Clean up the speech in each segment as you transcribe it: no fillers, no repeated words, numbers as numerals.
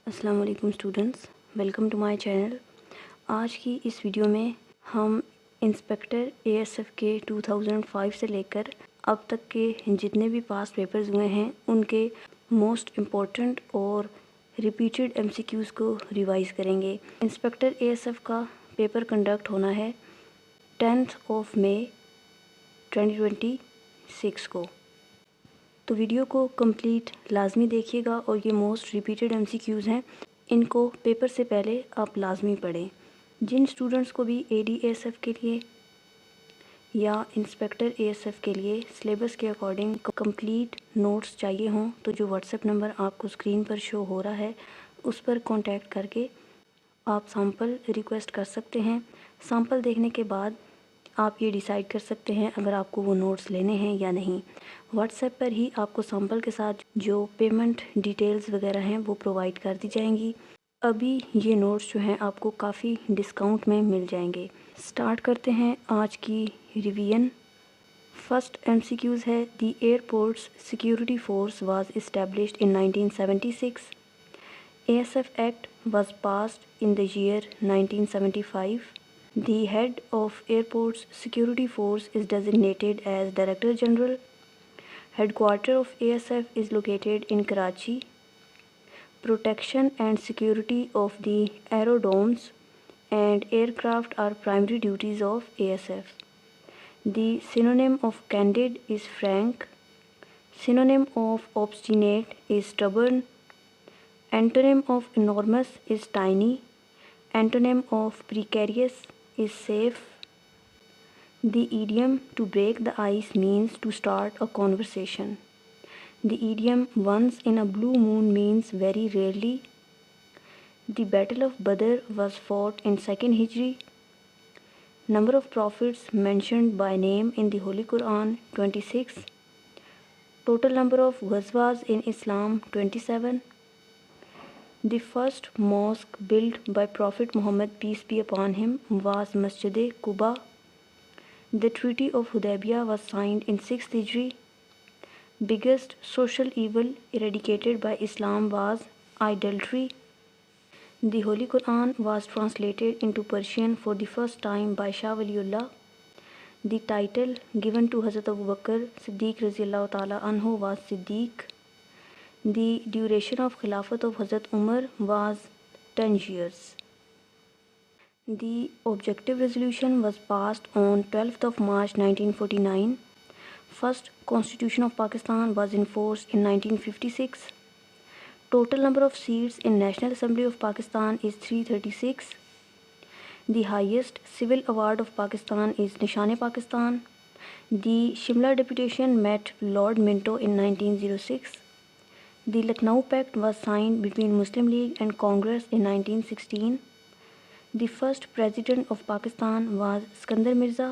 السلام علیکم students, welcome to my channel. آج کی اس ویڈیو میں ہم انسپیکٹر اے ایس ایف کے 2005 سے لے کر اب تک کے جتنے بھی پاس پیپرز ہوئے ہیں ان کے موسٹ امپورٹنٹ اور ریپیٹڈ ایم سی کیوز کو ریوائز کریں گے۔ انسپیکٹر اے ایس ایف کا پیپر کنڈکٹ ہونا ہے 10 مئی 2026 کو، تو ویڈیو کو کمپلیٹ لازمی دیکھیے گا اور یہ most repeated M C Qs ہیں، ان کو پیپر سے پہلے آپ لازمی پڑھیں۔ جن اسٹوڈنٹس کو بھی اے ڈی اے ایس ایف کے لیے یا انسپیکٹر اے ایس ایف کے لیے سلیبس کے اکارڈنگ کمپلیٹ نوٹس چاہیے ہوں تو جو واٹس ایپ نمبر آپ کو اسکرین پر شو ہو رہا ہے اس پر کانٹیکٹ کر کے آپ سیمپل ریکویسٹ کر سکتے ہیں۔ سیمپل دیکھنے کے بعد آپ یہ ڈیسائیڈ کر سکتے ہیں اگر آپ کو وہ نوٹس لینے ہیں یا نہیں۔ واٹس ایپ پر ہی آپ کو سیمپل کے ساتھ جو پیمنٹ ڈیٹیلز وغیرہ ہیں وہ پرووائڈ کر دی جائیں گی۔ ابھی یہ نوٹس جو ہیں آپ کو کافی ڈسکاؤنٹ میں مل جائیں گے۔ سٹارٹ کرتے ہیں آج کی revision. First M C Qs ہے the Airports Security Force was established in 1976۔ A S F act was passed in the year 1975. The head of Airports Security Force is designated as Director General. Headquarters of ASF is located in Karachi. Protection and security of the aerodromes and aircraft are primary duties of ASF. The synonym of candid is frank. Synonym of obstinate is stubborn. Antonym of enormous is tiny. Antonym of precarious is safe. The idiom to break the ice means to start a conversation. The idiom once in a blue moon means very rarely. The Battle of Badr was fought in 2nd Hijri. Number of prophets mentioned by name in the Holy Quran 26. Total number of ghazwas in Islam 27. The first mosque built by Prophet Muhammad, peace be upon him, was Masjid-e-Quba. The Treaty of Hudaybiyah was signed in 6th Hijri. Biggest social evil eradicated by Islam was idolatry. The Holy Quran was translated into Persian for the first time by Shah Waliullah. The title given to Hazrat Abu Bakr Siddiq Raziyallahu Ta'ala Anhu was Siddiq. The duration of Khilafat of Hazrat Umar was 10 years. The objective resolution was passed on 12th of March 1949. First Constitution of Pakistan was enforced in 1956. Total number of seats in National Assembly of Pakistan is 336. The highest civil award of Pakistan is Nishan-e-Pakistan. The Shimla deputation met Lord Minto in 1906. The Lucknow Pact was signed between Muslim League and Congress in 1916. The first president of Pakistan was Sikandar Mirza.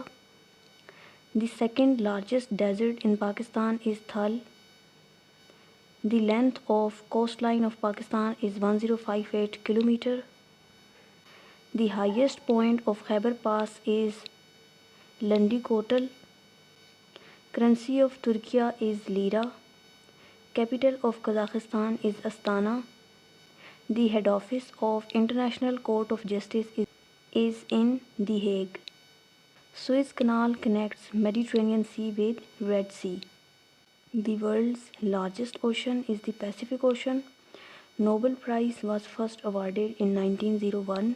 The second largest desert in Pakistan is Thal. The length of coastline of Pakistan is 1058 km. The highest point of Khyber Pass is Landi Kotal. Currency of Turkey is lira. Capital of Kazakhstan is Astana. The head office of International Court of Justice is in The Hague. Suez Canal connects Mediterranean Sea with Red Sea. The world's largest ocean is the Pacific Ocean. Nobel Prize was first awarded in 1901.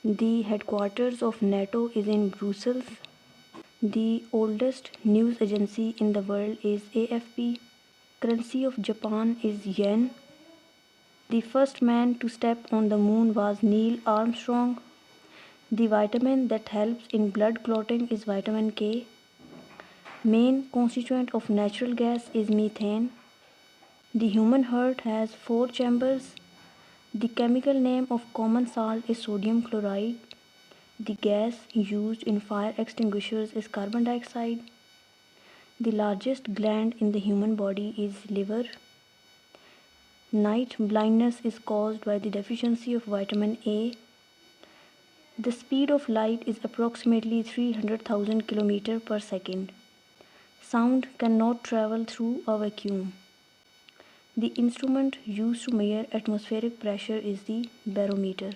The headquarters of NATO is in Brussels. The oldest news agency in the world is AFP. Currency of Japan is yen. The first man to step on the moon was Neil Armstrong. The vitamin that helps in blood clotting is vitamin K. Main constituent of natural gas is methane. The human heart has 4 chambers. The chemical name of common salt is sodium chloride. The gas used in fire extinguishers is carbon dioxide. The largest gland in the human body is liver. Night blindness is caused by the deficiency of vitamin A. The speed of light is approximately 300,000 km per second. Sound cannot travel through a vacuum. The instrument used to measure atmospheric pressure is the barometer.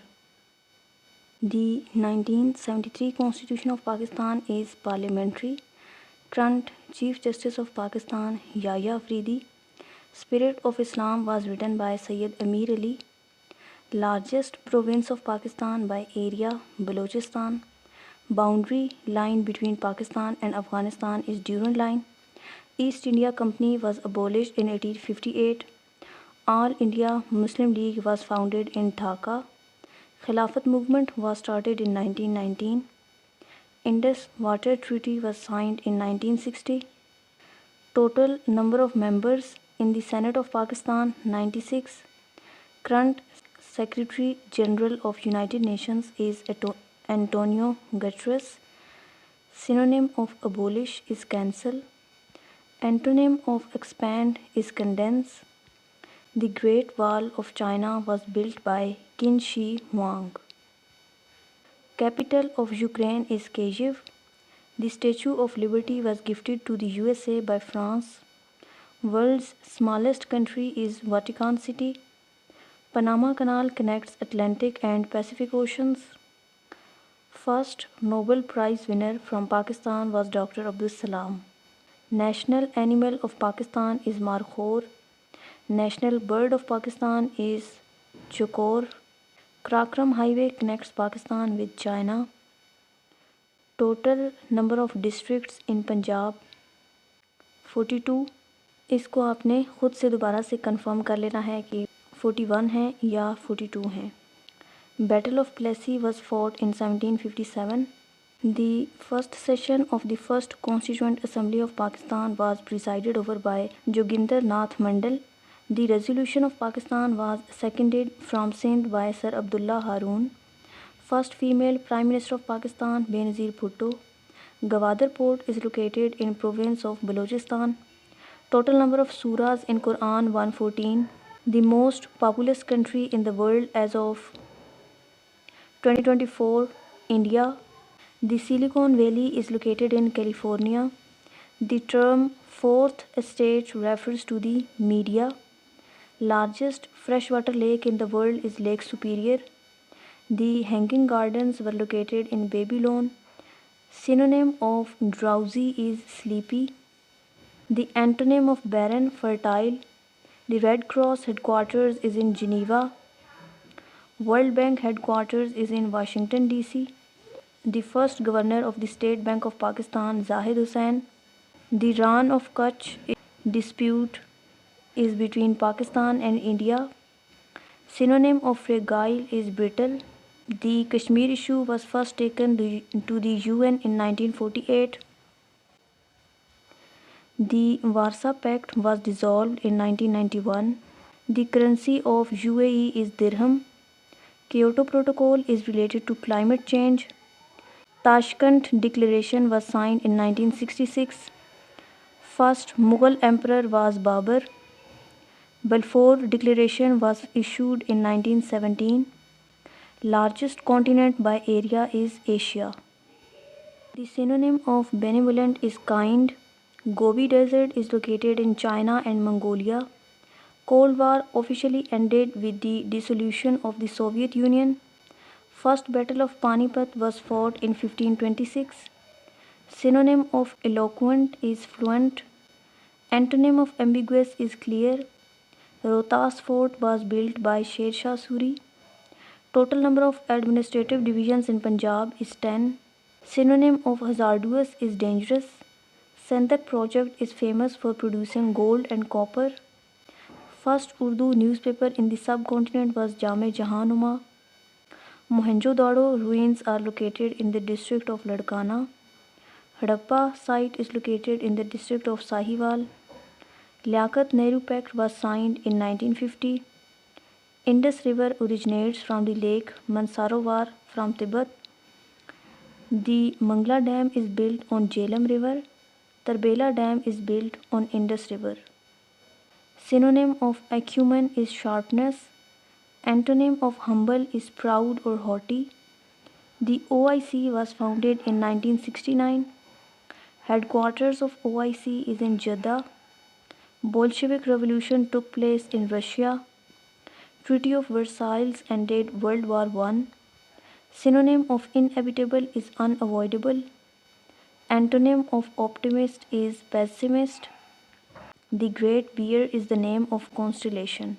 The 1973 Constitution of Pakistan is parliamentary. Current Chief Justice of Pakistan, Yahya Afridi. Spirit of Islam was written by Sayyid Amir Ali. Largest province of Pakistan by area, Balochistan. Boundary line between Pakistan and Afghanistan is Durand Line. East India Company was abolished in 1858. All India Muslim League was founded in Dhaka. Khilafat movement was started in 1919. Indus Water Treaty was signed in 1960. Total number of members in the Senate of Pakistan 96. Current Secretary General of United Nations is Antonio Guterres. Synonym of abolish is cancel. Antonym of expand is condense. The Great Wall of China was built by Qin Shi Huang. Capital of Ukraine is Kyiv. The Statue of Liberty was gifted to the USA by France. World's smallest country is Vatican City. Panama Canal connects Atlantic and Pacific Oceans. First Nobel Prize winner from Pakistan was Dr. Abdul Salam. National animal of Pakistan is Markhor. National bird of Pakistan is chukor. Karakoram Highway connects Pakistan with China. Total number of districts in Punjab 42. इसको आपने खुद से दोबारा से confirm कर लेना है कि 41 हैं या 42 हैं. Battle of Plassey was fought in 1757. The first session of the first Constituent Assembly of Pakistan was presided over by Joginder Nath Mandal. The resolution of Pakistan was seconded from Sindh by Sir Abdullah Haroon. First female Prime Minister of Pakistan, Benazir Bhutto. Gwadar Port is located in province of Balochistan. Total number of surahs in Quran 114. The most populous country in the world as of 2024, India. The Silicon Valley is located in California. The term fourth estate refers to the media. Largest freshwater lake in the world is Lake Superior. The Hanging Gardens were located in Babylon. Synonym of drowsy is sleepy. The antonym of barren, fertile. The Red Cross headquarters is in Geneva. World Bank headquarters is in Washington, D.C. The first governor of the State Bank of Pakistan, Zahid Hussain. The Rann of Kutch dispute is between Pakistan and India. Synonym of fragile is brittle. The Kashmir issue was first taken to the UN in 1948. The Warsaw Pact was dissolved in 1991. The currency of UAE is dirham. Kyoto Protocol is related to climate change. Tashkent Declaration was signed in 1966. First Mughal emperor was Babur. Balfour Declaration was issued in 1917. Largest continent by area is Asia. The synonym of benevolent is kind. Gobi Desert is located in China and Mongolia. Cold War officially ended with the dissolution of the Soviet Union. First Battle of Panipat was fought in 1526. Synonym of eloquent is fluent. Antonym of ambiguous is clear. Rohtas Fort was built by Sher Shah Suri. Total number of administrative divisions in Punjab is 10. Synonym of hazardous is dangerous. Sandak project is famous for producing gold and copper. First Urdu newspaper in the subcontinent was Jame Jahanuma. Mohenjo-daro ruins are located in the district of Ladkana. Hadappa site is located in the district of Sahiwal. Liaquat Nehru Pact was signed in 1950. Indus River originates from the lake Mansarovar from Tibet. The Mangla Dam is built on Jhelum River. Tarbela Dam is built on Indus River. Synonym of acumen is sharpness. Antonym of humble is proud or haughty. The OIC was founded in 1969. Headquarters of OIC is in Jeddah. Bolshevik Revolution took place in Russia. Treaty of Versailles ended World War I. Synonym of inevitable is unavoidable. Antonym of optimist is pessimist. The Great Bear is the name of constellation.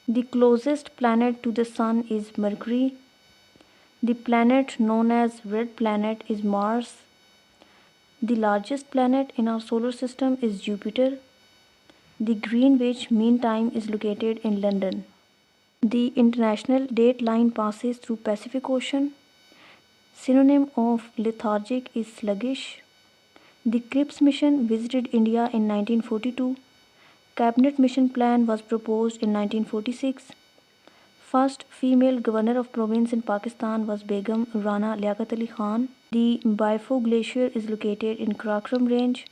The closest planet to the Sun is Mercury. The planet known as Red Planet is Mars. The largest planet in our solar system is Jupiter. The Greenwich Mean Time is located in London. The international date line passes through Pacific Ocean. Synonym of lethargic is sluggish. The Cripps mission visited India in 1942. Cabinet mission plan was proposed in 1946. First female governor of province in Pakistan was Begum Rana Liaquat Ali Khan. The Baifo Glacier is located in Karakoram Range.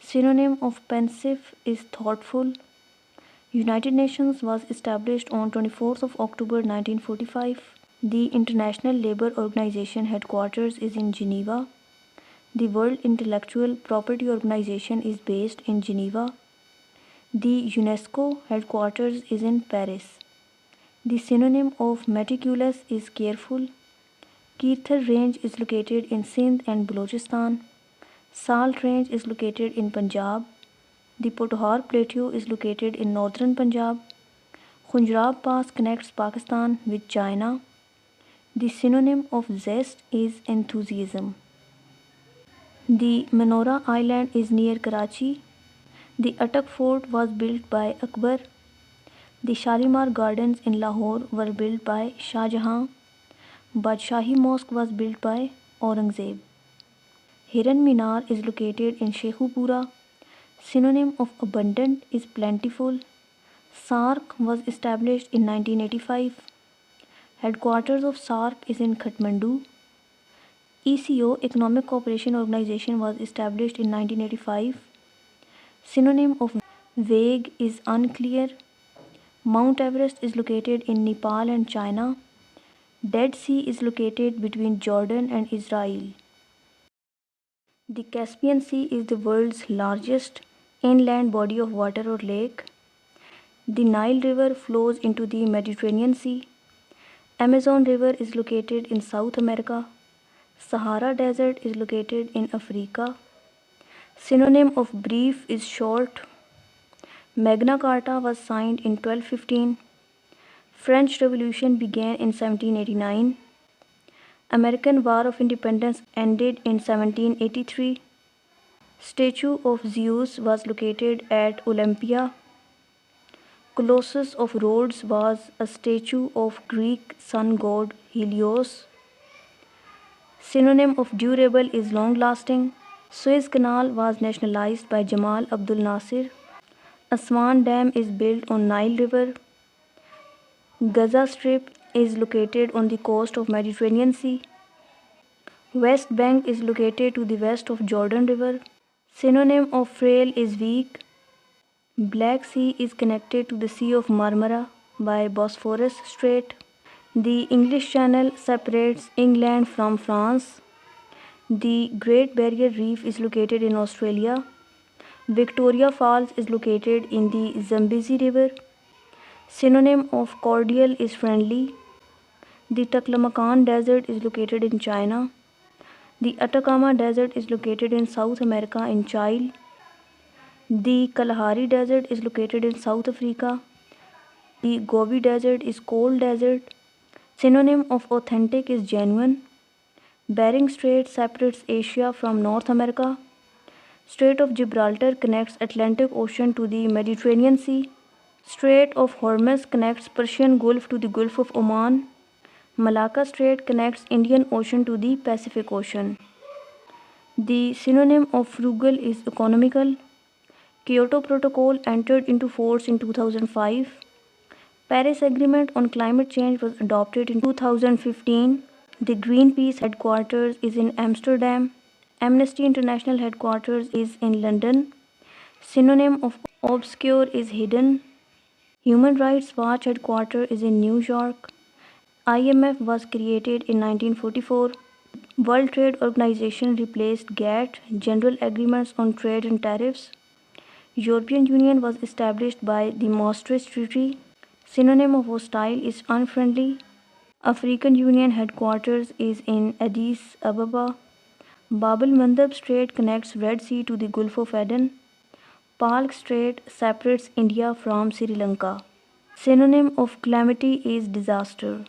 Synonym of pensive is thoughtful. United Nations was established on 24th of October 1945. The International Labour Organization headquarters is in Geneva. The World Intellectual Property Organization is based in Geneva. The UNESCO headquarters is in Paris. The synonym of meticulous is careful. Kirthar Range is located in Sindh and Balochistan. Salt Range is located in Punjab. The Pothohar Plateau is located in northern Punjab. Khunjrab Pass connects Pakistan with China. The synonym of zest is enthusiasm. The Menorah Island is near Karachi. The Attock Fort was built by Akbar. The Shalimar Gardens in Lahore were built by Shah Jahan. Badshahi Mosque was built by Aurangzeb. Hiran Minar is located in Shekhupura. Synonym of abundant is plentiful. SAARC was established in 1985. Headquarters of SAARC is in Kathmandu. ECO Economic Cooperation Organization was established in 1985. Synonym of vague is unclear. Mount Everest is located in Nepal and China. Dead Sea is located between Jordan and Israel. The Caspian Sea is the world's largest inland body of water or lake. The Nile River flows into the Mediterranean Sea. Amazon River is located in South America. Sahara Desert is located in Africa. Synonym of brief is short. Magna Carta was signed in 1215. French Revolution began in 1789. American War of Independence ended in 1783. Statue of Zeus was located at Olympia. Colossus of Rhodes was a statue of Greek sun god Helios. Synonym of durable is long-lasting. Suez Canal was nationalized by Jamal Abdul Nasir. Aswan Dam is built on Nile River. Gaza Strip is located on the coast of Mediterranean Sea. West Bank is located to the west of Jordan River. Synonym of frail is weak. Black Sea is connected to the Sea of Marmara by Bosphorus Strait. The English Channel separates England from France. The Great Barrier Reef is located in Australia. Victoria Falls is located in the Zambezi River. Synonym of cordial is friendly. The Taklamakan Desert is located in China. The Atacama Desert is located in South America in Chile. The Kalahari Desert is located in South Africa. The Gobi Desert is cold desert. Synonym of authentic is genuine. Bering Strait separates Asia from North America. Strait of Gibraltar connects Atlantic Ocean to the Mediterranean Sea. Strait of Hormuz connects Persian Gulf to the Gulf of Oman. Malacca Strait connects Indian Ocean to the Pacific Ocean. The synonym of frugal is economical. Kyoto Protocol entered into force in 2005. Paris Agreement on Climate Change was adopted in 2015. The Greenpeace headquarters is in Amsterdam. Amnesty International headquarters is in London. Synonym of obscure is hidden. Human Rights Watch headquarters is in New York. IMF was created in 1944. World Trade Organization replaced GATT, General Agreements on Trade and Tariffs. European Union was established by the Maastricht Treaty. Synonym of hostile is unfriendly. African Union headquarters is in Addis Ababa. Bab el-Mandab Strait connects Red Sea to the Gulf of Aden. Palk Strait separates India from Sri Lanka. Synonym of calamity is disaster.